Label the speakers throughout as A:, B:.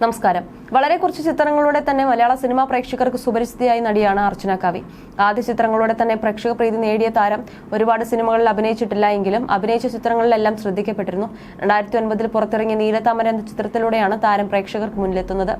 A: നമസ്കാരം. വളരെ കുറച്ച് ചിത്രങ്ങളിലൂടെ തന്നെ മലയാള സിനിമാ പ്രേക്ഷകർക്ക് സുപരിചിതയായ നടിയാണ് അർച്ചന കവി. ആദ്യ ചിത്രങ്ങളിലൂടെ തന്നെ പ്രേക്ഷക പ്രീതി നേടിയ താരം ഒരുപാട് സിനിമകളിൽ അഭിനയിച്ചിട്ടില്ല എങ്കിലും അഭിനയിച്ച ചിത്രങ്ങളിലെല്ലാം ശ്രദ്ധിക്കപ്പെട്ടിരുന്നു. 2009 പുറത്തിറങ്ങിയ നീലത്താമര എന്ന ചിത്രത്തിലൂടെയാണ് താരം പ്രേക്ഷകർക്ക് മുന്നിലെത്തുന്നത്.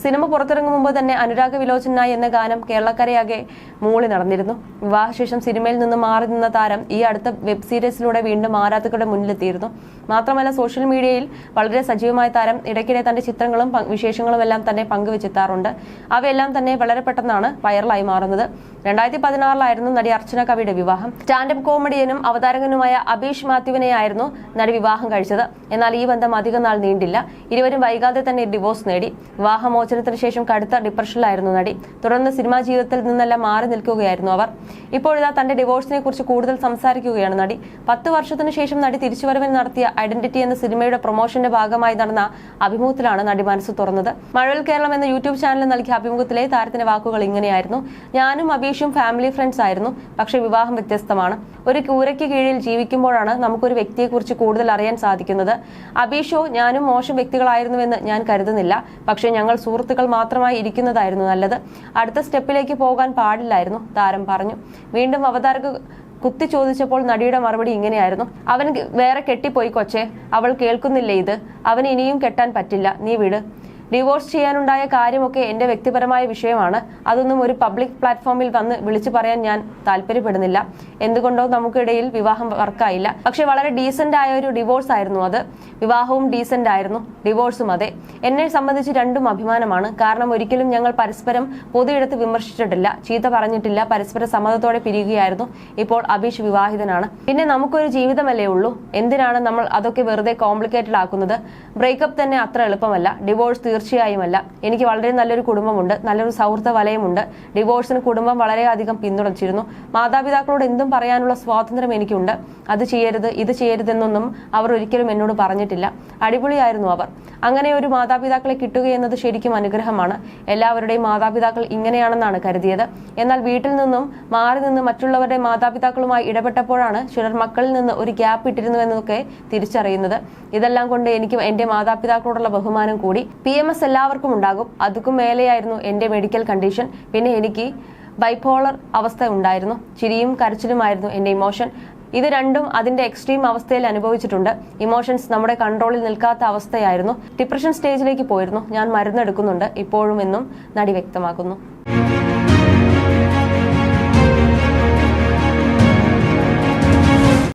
A: സിനിമ പുറത്തിറങ്ങും മുമ്പ് തന്നെ അനുരാഗ വിലോചനായി എന്ന ഗാനം കേരളക്കരയാകെ മൂളി നടന്നിരുന്നു. വിവാഹശേഷം സിനിമയിൽ നിന്ന് മാറി നിന്ന താരം ഈ അടുത്ത വെബ് സീരീസിലൂടെ വീണ്ടും ആരാധകരുടെ മുന്നിലെത്തിയിരുന്നു. മാത്രമല്ല സോഷ്യൽ മീഡിയയിൽ വളരെ സജീവമായ താരം ഇടയ്ക്കിടെ തന്റെ ചിത്രങ്ങളും വിശേഷങ്ങളും എല്ലാം തന്നെ പങ്കുവെച്ചെത്താറുണ്ട്. അവയെല്ലാം തന്നെ വളരെ പെട്ടെന്നാണ് വൈറലായി മാറുന്നത്. 2016 നടി അർച്ചന കവിയുടെ വിവാഹം. സ്റ്റാൻഡപ്പ് കോമഡിയനും അവതാരകനുമായ അബീഷ് മാത്യുവിനെയായിരുന്നു നടി വിവാഹം കഴിച്ചത്. എന്നാൽ ഈ ബന്ധം അധികം നാൾ നീണ്ടില്ല. ഇരുവരും വൈകാതെ തന്നെ ഡിവോഴ്സ് നേടി. വിവാഹമോചനത്തിന് ശേഷം കടുത്ത ഡിപ്രഷനിലായിരുന്നു നടി. തുടർന്ന് സിനിമാ ജീവിതത്തിൽ നിന്നെല്ലാം മാറി നിൽക്കുകയായിരുന്നു അവർ. ഇപ്പോഴിതാ തന്റെ ഡിവോഴ്സിനെ കുറിച്ച് കൂടുതൽ സംസാരിക്കുകയാണ് നടി. 10 വർഷത്തിനു ശേഷം നടി തിരിച്ചുവരവിന് നടത്തിയ ഐഡന്റിറ്റി എന്ന സിനിമയുടെ പ്രൊമോഷന്റെ ഭാഗമായി നടന്ന അഭിമുഖത്തിലാണ് നടി മനസ്സ് തുറന്നത്. മഴവിൽ കേരളം എന്ന യൂട്യൂബ് ചാനലിൽ നൽകിയ അഭിമുഖത്തിലെ താരത്തിന്റെ വാക്കുകൾ ഇങ്ങനെയായിരുന്നു: ഞാനും അബീഷും ഫാമിലി ഫ്രണ്ട്സ് ആയിരുന്നു, പക്ഷെ വിവാഹം വ്യത്യസ്തമാണ്. ഒരു കൂരയ്ക്ക് കീഴിൽ ജീവിക്കുമ്പോഴാണ് നമുക്കൊരു വ്യക്തിയെക്കുറിച്ച് കൂടുതൽ അറിയാൻ സാധിക്കുന്നത്. അബീഷോ ഞാനും മോശം വ്യക്തികളായിരുന്നുവെന്ന് ഞാൻ കരുതുന്നില്ല, പക്ഷെ ഞങ്ങൾ സുഹൃത്തുക്കൾ മാത്രമായി ഇരിക്കുന്നതായിരുന്നു നല്ലത്. അടുത്ത സ്റ്റെപ്പിലേക്ക് പോകാൻ പാടില്ലായിരുന്നു, താരം പറഞ്ഞു. വീണ്ടും അവതാരക കുത്തി ചോദിച്ചപ്പോൾ നടിയുടെ മറുപടി ഇങ്ങനെയായിരുന്നു: അവൻ വേറെ കെട്ടിപ്പോയി കൊച്ചേ, അവൾ കേൾക്കുന്നില്ലേ ഇത്? അവന് ഇനിയും കെട്ടാൻ പറ്റില്ല, നീ വിട്. ഡിവോഴ്സ് ചെയ്യാനുണ്ടായ കാര്യമൊക്കെ എന്റെ വ്യക്തിപരമായ വിഷയമാണ്. അതൊന്നും ഒരു പബ്ലിക് പ്ലാറ്റ്ഫോമിൽ വന്ന് വിളിച്ചു പറയാൻ ഞാൻ താല്പര്യപ്പെടുന്നില്ല. എന്തുകൊണ്ടോ നമുക്കിടയിൽ വിവാഹം വർക്കായില്ല. പക്ഷെ വളരെ ഡീസന്റ് ആയ ഒരു ഡിവോഴ്സ് ആയിരുന്നു അത്. വിവാഹവും ഡീസന്റ് ആയിരുന്നു, ഡിവോഴ്സും അതെ. എന്നെ സംബന്ധിച്ച് രണ്ടും അഭിമാനമാണ്. കാരണം ഒരിക്കലും ഞങ്ങൾ പരസ്പരം പൊതുയിടത്ത് വിമർശിച്ചിട്ടില്ല, ചീത്ത പറഞ്ഞിട്ടില്ല, പരസ്പര സമ്മതത്തോടെ പിരിയുകയായിരുന്നു. ഇപ്പോൾ അബീഷ് വിവാഹിതനാണ്. പിന്നെ നമുക്കൊരു ജീവിതമല്ലേ ഉള്ളൂ, എന്തിനാണ് നമ്മൾ അതൊക്കെ വെറുതെ കോംപ്ലിക്കേറ്റഡ് ആക്കുന്നത്? ബ്രേക്കപ്പ് തന്നെ അത്ര എളുപ്പമല്ല, ഡിവോഴ്സ് തീർച്ചയായുമല്ല. എനിക്ക് വളരെ നല്ലൊരു കുടുംബമുണ്ട്, നല്ലൊരു സൗഹൃദ വലയമുണ്ട്. ഡിവോഴ്സിന് കുടുംബം വളരെയധികം പിന്തുണച്ചിരുന്നു. മാതാപിതാക്കളോട് എന്തും പറയാനുള്ള സ്വാതന്ത്ര്യം എനിക്കുണ്ട്. അത് ചെയ്യരുത്, ഇത് ചെയ്യരുതെന്നൊന്നും അവർ ഒരിക്കലും എന്നോട് പറഞ്ഞിട്ടില്ല. അടിപൊളിയായിരുന്നു അവർ. അങ്ങനെ ഒരു മാതാപിതാക്കളെ കിട്ടുകയെന്നത് ശരിക്കും അനുഗ്രഹമാണ്. എല്ലാവരുടെയും മാതാപിതാക്കൾ ഇങ്ങനെയാണെന്നാണ് കരുതിയത്. എന്നാൽ വീട്ടിൽ നിന്നും മാറി നിന്ന് മറ്റുള്ളവരുടെ മാതാപിതാക്കളുമായി ഇടപെട്ടപ്പോഴാണ് ചിലർ മക്കളിൽ നിന്ന് ഒരു ഗ്യാപ്പ് ഇട്ടിരുന്നുവെന്നൊക്കെ തിരിച്ചറിയുന്നത്. ഇതെല്ലാം കൊണ്ട് എനിക്ക് എന്റെ മാതാപിതാക്കളോടുള്ള ബഹുമാനം കൂടി. PMS എല്ലാവർക്കും ഉണ്ടാകും. അതുക്കും മേലെയായിരുന്നു എന്റെ മെഡിക്കൽ കണ്ടീഷൻ. പിന്നെ എനിക്ക് ബൈപോളർ അവസ്ഥ ഉണ്ടായിരുന്നു. ചിരിയും കരച്ചിലുമായിരുന്നു എന്റെ ഇമോഷൻ. ഇത് രണ്ടും അതിന്റെ എക്സ്ട്രീം അവസ്ഥയിൽ അനുഭവിച്ചിട്ടുണ്ട്. ഇമോഷൻസ് നമ്മുടെ കൺട്രോളിൽ നിൽക്കാത്ത അവസ്ഥയായിരുന്നു. ഡിപ്രഷൻ സ്റ്റേജിലേക്ക് പോയിരുന്നു. ഞാൻ മരുന്നെടുക്കുന്നുണ്ട് ഇപ്പോഴും എന്നും നടി വ്യക്തമാക്കുന്നു.